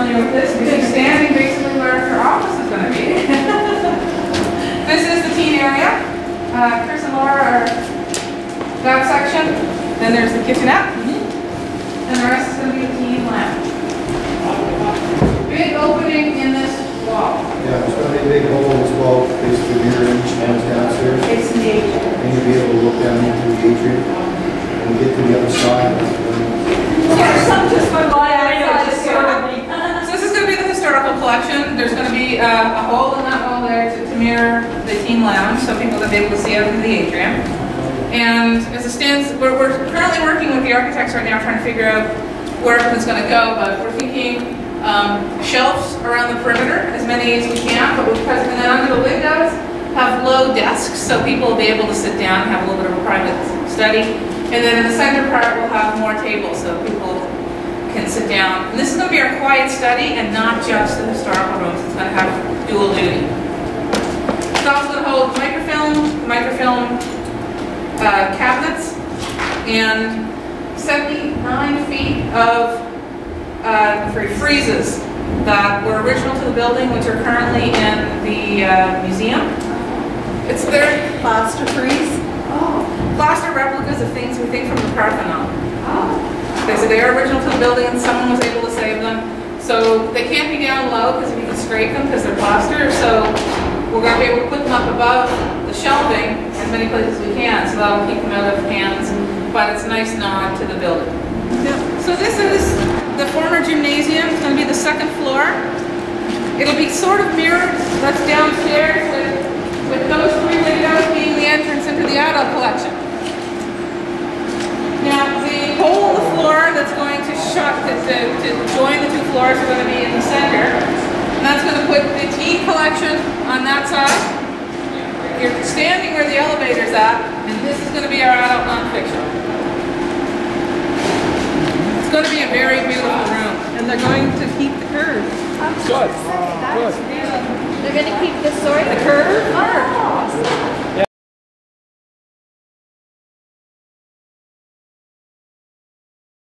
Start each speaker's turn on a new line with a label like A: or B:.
A: familiar with this, because she's standing basically where her office is going to be. This is the teen area. Chris and Laura are that section. Then there's the kitchenette. And the rest is going to be the teen lounge. Big opening in this wall.
B: Yeah, there's going to be a big hole in this wall, basically mirror image downstairs.
A: It's the atrium.
B: And you'll be able to look down into the atrium. And we get to the other side.
A: Yeah, some just went by outside. So this is going to be the historical collection. There's going to be a hole in that wall there to mirror the teen lounge, so people will be able to see out into the atrium. And as it stands, we're currently working with the architects right now, trying to figure out where everything's going to go. But we're thinking shelves around the perimeter, as many as we can. But and then under the windows, have low desks, so people will be able to sit down and have a little bit of a private study. And then in the center part, we'll have more tables, so people can sit down. And this is going to be our quiet study, and not just the historical rooms. It's going to have dual duty. It's also going to hold microfilm cabinets, and 79 feet of friezes that were original to the building, which are currently in the museum. It's their
C: Plaster frieze?
A: plaster replicas of things we think from the Parthenon. They said they are original to the building, and someone was able to save them. So they can't be down low because we can scrape them because they're plaster. So we're going to be able to put them up above the shelving as many places as we can, so that'll keep them out of hands. But it's a nice nod to the building. So this is the former gymnasium. It's going to be the second floor. It'll be sort of mirrored. That's downstairs with those three windows being the entrance into the adult collection. Now, the hole in the floor that's going to join the two floors are going to be in the center. And that's going to put the teen collection on that side. You're standing where the elevator's at, and this is going to be our adult nonfiction. It's going to be a very beautiful room.
C: And they're going to keep the curve.
D: Good.
E: They're going to keep the curve?
C: The curve?